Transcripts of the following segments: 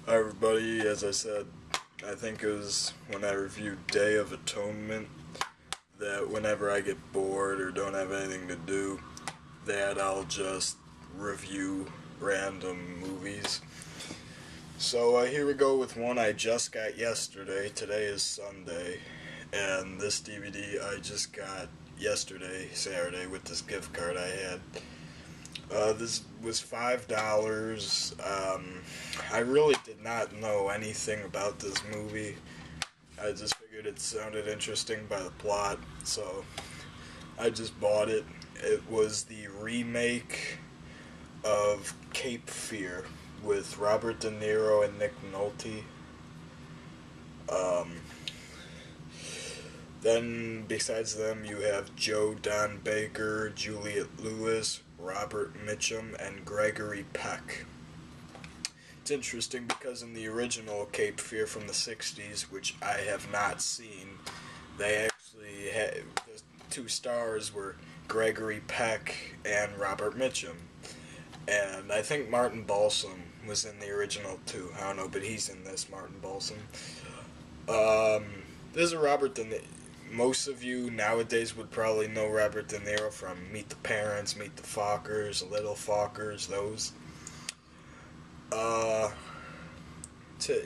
Hi everybody, as I said, I think it was when I reviewed Day of Atonement that whenever I get bored or don't have anything to do, that I'll just review random movies. So here we go with one I just got yesterday. Today is Sunday, and this DVD I just got yesterday, Saturday, with this gift card I had. This was $5. I really did not know anything about this movie. I just figured it sounded interesting by the plot, so I just bought it. It was the remake of Cape Fear with Robert De Niro and Nick Nolte. Then besides them, you have Joe Don Baker, Juliette Lewis, Robert Mitchum, and Gregory Peck. It's interesting because in the original Cape Fear from the 60s, which I have not seen, they actually had, the two stars were Gregory Peck and Robert Mitchum. And I think Martin Balsam was in the original too. I don't know, but he's in this, Martin Balsam. This is Robert De Niro. Most of you nowadays would probably know Robert De Niro from Meet the Parents, Meet the Fockers, Little Fockers, those.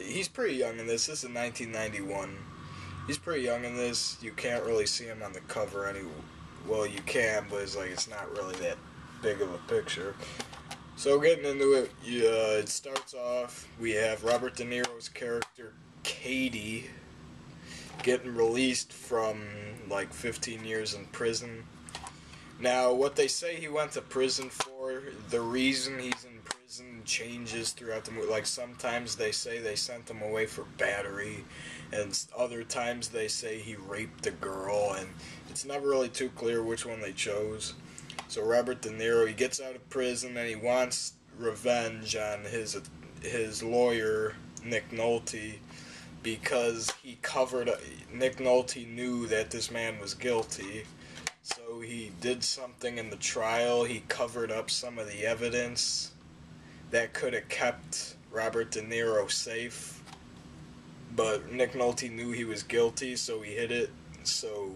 He's pretty young in this. This is 1991. He's pretty young in this. You can't really see him on the cover well, you can, but it's not really that big of a picture. So getting into it, it starts off, we have Robert De Niro's character, Katie, getting released from like 15 years in prison. Now, what they say he went to prison for, the reason he's in prison changes throughout the movie. Like, sometimes they say they sent him away for battery, and other times they say he raped a girl, and it's never really too clear which one they chose. So Robert De Niro, he gets out of prison, and he wants revenge on his lawyer, Nick Nolte, because Nick Nolte knew that this man was guilty, so he did something in the trial. He covered up some of the evidence that could have kept Robert De Niro safe, but Nick Nolte knew he was guilty, so he hid it, so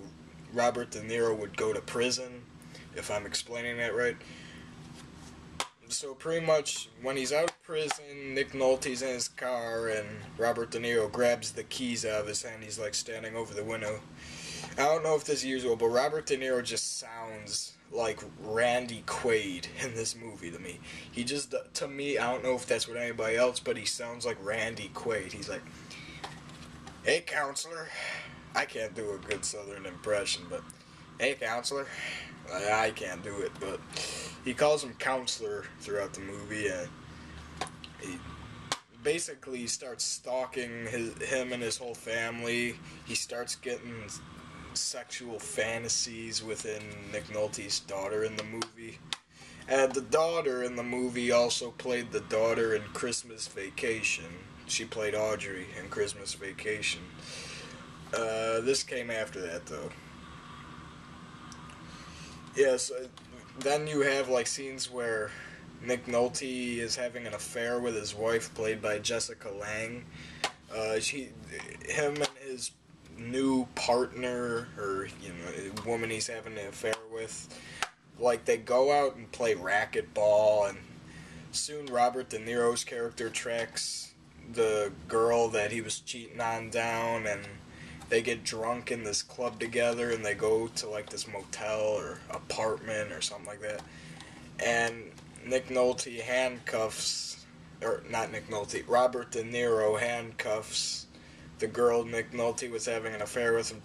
Robert De Niro would go to prison, if I'm explaining that right. So pretty much, when he's out of prison, Nick Nolte's in his car, and Robert De Niro grabs the keys out of his hand. He's like standing over the window. I don't know if this is usual, but Robert De Niro just sounds like Randy Quaid in this movie to me. To me, I don't know if that's what anybody else, but he sounds like Randy Quaid. He's like, "Hey, counselor." I can't do a good southern impression, but, "Hey, counselor." I can't do it, but he calls him counselor throughout the movie, and he basically starts stalking him and his whole family. He starts getting sexual fantasies within Nick Nolte's daughter in the movie. And the daughter in the movie also played the daughter in Christmas Vacation. She played Audrey in Christmas Vacation. This came after that, though. Yes, then you have like scenes where Nick Nolte is having an affair with his wife, played by Jessica Lange. Him and his new partner, or woman he's having an affair with, like they go out and play racquetball, and soon Robert De Niro's character tracks the girl that he was cheating on down, and they get drunk in this club together, and they go to like this motel or apartment or something like that. And Nick Nolte handcuffs, or not Nick Nolte, Robert De Niro handcuffs the girl Nick Nolte was having an affair with. And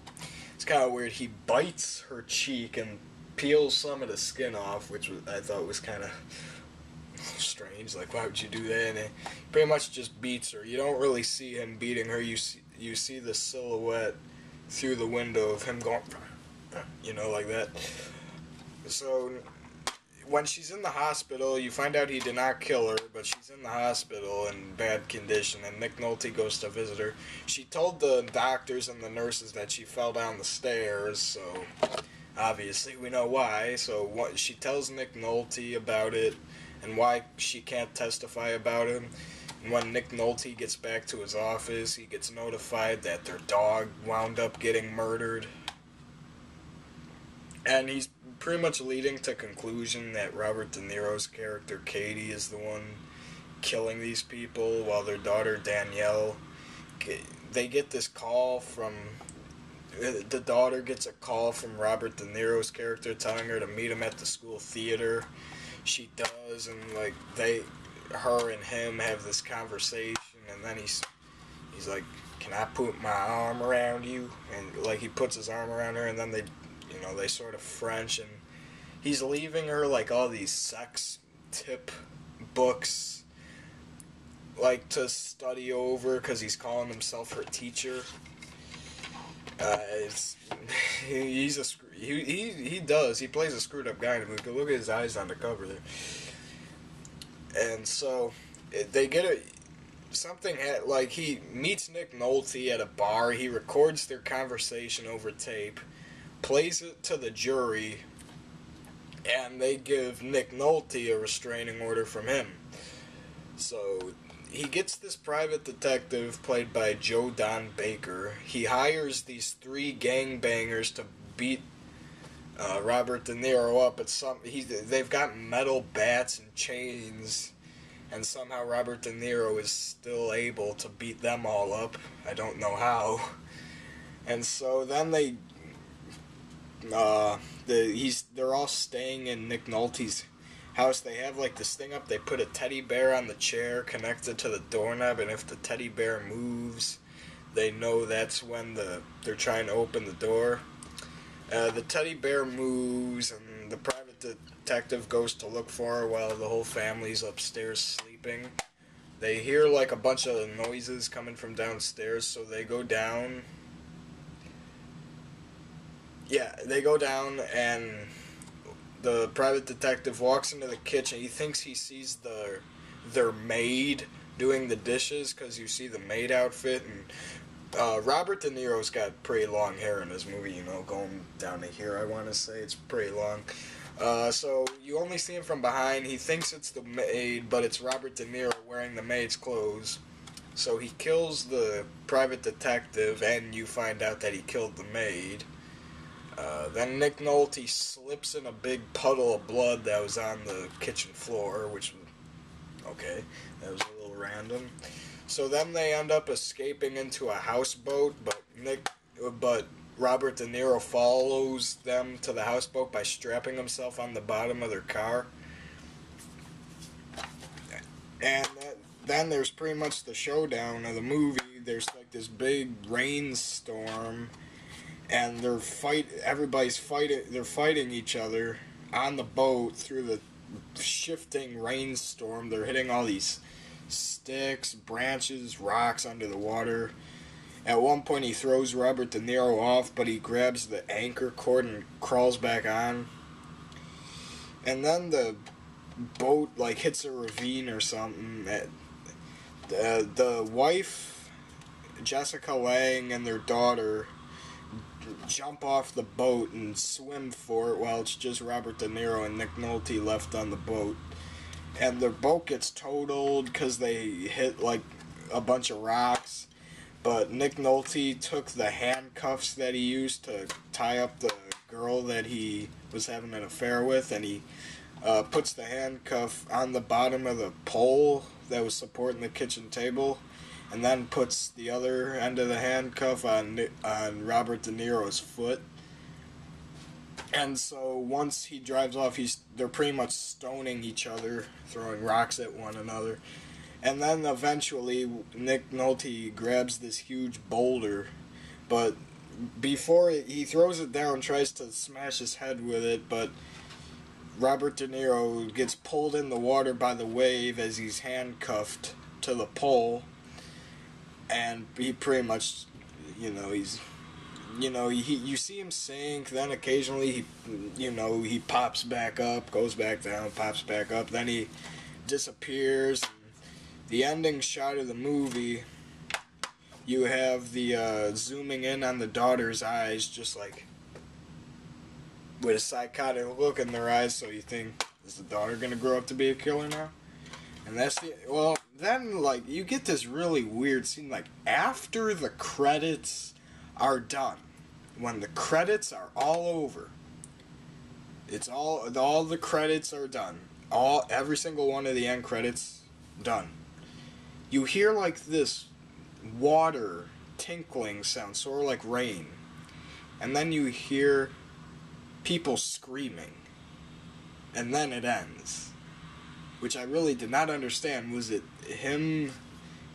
it's kind of weird. He bites her cheek and peels some of the skin off, which I thought was kind of strange. Like, why would you do that? And he pretty much just beats her. You don't really see him beating her. You see the silhouette through the window of him going, like that. So when she's in the hospital, you find out he did not kill her, but she's in the hospital in bad condition, and Nick Nolte goes to visit her. She told the doctors and the nurses that she fell down the stairs, so obviously we know why. So she tells Nick Nolte about it and why she can't testify about him. when Nick Nolte gets back to his office, he gets notified that their dog wound up getting murdered. And he's pretty much leading to conclusion that Robert De Niro's character Katie is the one killing these people, while their daughter Danielle, they get this call from, the daughter gets a call from Robert De Niro's character telling her to meet him at the school theater. She does, and like her and him have this conversation, and then he's like, "Can I put my arm around you?" And like he puts his arm around her, and then they sort of French, and he's leaving her like all these sex tip books, like to study over, because he's calling himself her teacher. He plays a screwed up guy in the movie. Look at his eyes on the cover there. And so they get like he meets Nick Nolte at a bar. He records their conversation over tape, plays it to the jury, and they give Nick Nolte a restraining order from him. So he gets this private detective played by Joe Don Baker. He hires these 3 gangbangers to beat Robert De Niro up. They've got metal bats and chains, and somehow Robert De Niro is still able to beat them all up. I don't know how. And so then they're all staying in Nick Nolte's house. They have like this thing up. They put a teddy bear on the chair connected to the doorknob, and if the teddy bear moves, they know that's when they're trying to open the door. The teddy bear moves, and the private detective goes to look for her while the whole family's upstairs sleeping. They hear like a bunch of noises coming from downstairs, so they go down. Yeah, they go down, and the private detective walks into the kitchen. He thinks he sees their maid doing the dishes, because you see the maid outfit, and Robert De Niro's got pretty long hair in this movie, going down to here, I want to say. It's pretty long. So you only see him from behind. He thinks it's the maid, but it's Robert De Niro wearing the maid's clothes. So he kills the private detective, and you find out that he killed the maid. Then Nick Nolte slips in a big puddle of blood that was on the kitchen floor, which was okay. That was a little random. So then they end up escaping into a houseboat, but Robert De Niro follows them to the houseboat by strapping himself on the bottom of their car. And then there's pretty much the showdown of the movie. There's like this big rainstorm, and they're fighting each other on the boat through the shifting rainstorm. They're hitting all these sticks, branches, rocks under the water. At one point he throws Robert De Niro off, but he grabs the anchor cord and crawls back on. And then the boat like hits a ravine or something. The wife, Jessica Lange, and their daughter jump off the boat and swim for it, while it's just Robert De Niro and Nick Nolte left on the boat. And their boat gets totaled because they hit like a bunch of rocks. But Nick Nolte took the handcuffs that he used to tie up the girl that he was having an affair with, and he puts the handcuff on the bottom of the pole that was supporting the kitchen table, and then puts the other end of the handcuff on Robert De Niro's foot. And so once he drives off, they're pretty much stoning each other, throwing rocks at one another. And then eventually Nick Nolte grabs this huge boulder, but before he throws it down, tries to smash his head with it, but Robert De Niro gets pulled in the water by the wave as he's handcuffed to the pole, and he pretty much, you see him sink, then occasionally he pops back up, goes back down, pops back up, then he disappears. The ending shot of the movie, you have the zooming in on the daughter's eyes, just like with a psychotic look in their eyes, so you think, is the daughter going to grow up to be a killer now? And that's well, then, like, you get this really weird scene, like, after the credits are done, when the credits are all over, all the credits are done, every single one of the end credits done, you hear, like, this water tinkling sound, sort of like rain, and then you hear people screaming, and then it ends. Which I really did not understand. Was it him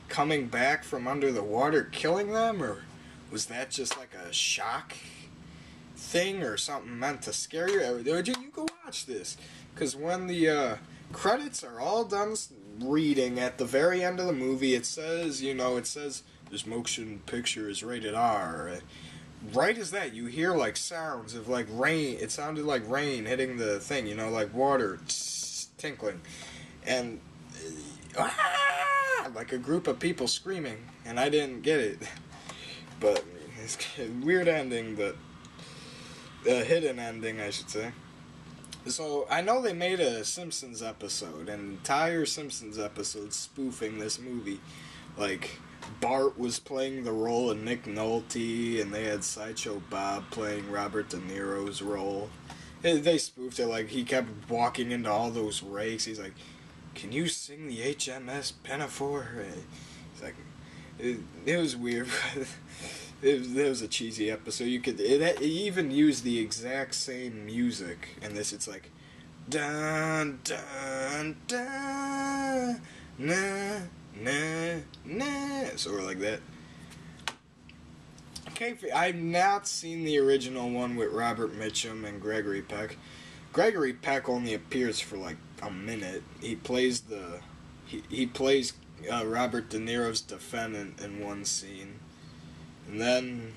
coming back from under the water killing them, or was that just like a shock thing or something meant to scare you? You go watch this, because when the credits are all done reading at the very end of the movie, it says, this motion picture is rated R. Right as that, you hear like sounds of like rain. It sounded like rain hitting the thing, like water tinkling. And like a group of people screaming, and I didn't get it. But it's a weird ending, but a hidden ending, I should say. So I know they made a Simpsons episode, an entire Simpsons episode spoofing this movie. Like Bart was playing the role of Nick Nolte, and they had Sideshow Bob playing Robert De Niro's role. They spoofed it, like he kept walking into all those rakes. He's like, "Can you sing the HMS Pinafore?" He's like, it was weird. It was a cheesy episode. It even used the exact same music, and it's like, dun dun dun, na na na, sort of like that. Okay, I've not seen the original one with Robert Mitchum and Gregory Peck. Gregory Peck only appears for like a minute. He plays Robert De Niro's defendant in one scene, and then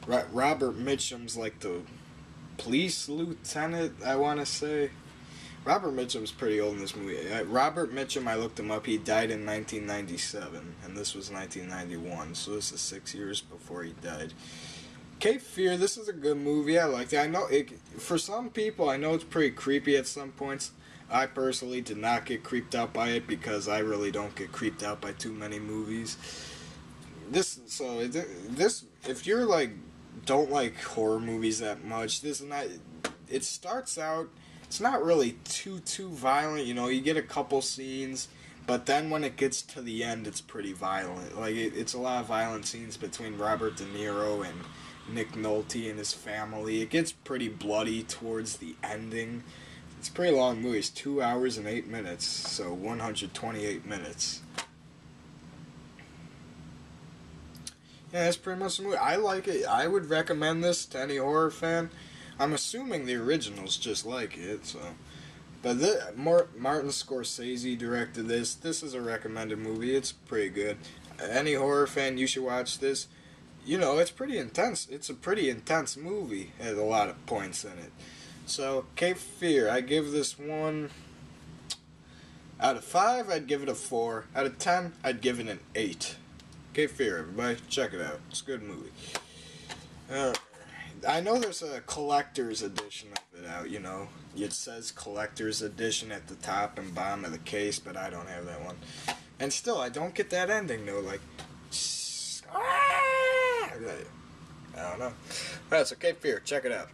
Robert Mitchum's like the police lieutenant, I want to say. Robert Mitchum's pretty old in this movie. Robert Mitchum, I looked him up, he died in 1997, and this was 1991, so this is 6 years before he died. Cape Fear, this is a good movie, I liked it. I know, for some people, I know it's pretty creepy at some points. I personally did not get creeped out by it, because I really don't get creeped out by too many movies. If you're like, don't like horror movies that much, this is not, it starts out, it's not really too violent, you get a couple scenes, but then when it gets to the end, it's pretty violent. Like, it's a lot of violent scenes between Robert De Niro and Nick Nolte and his family. It gets pretty bloody towards the ending. It's a pretty long movie. It's 2 hours and 8 minutes, so 128 minutes. Yeah, that's pretty much the movie. I like it. I would recommend this to any horror fan. I'm assuming the original's just like it, so. But Martin Scorsese directed this. This is a recommended movie. It's pretty good. Any horror fan, you should watch this. It's pretty intense. It's a pretty intense movie at a lot of points in it. So, Cape Fear, I give this one, out of 5, I'd give it a 4. Out of 10, I'd give it an 8. Cape Fear, everybody. Check it out. It's a good movie. I know there's a collector's edition of it out, It says collector's edition at the top and bottom of the case, but I don't have that one. And still, I don't get that ending, though. Like, I don't know. Alright, so Cape Fear, check it out.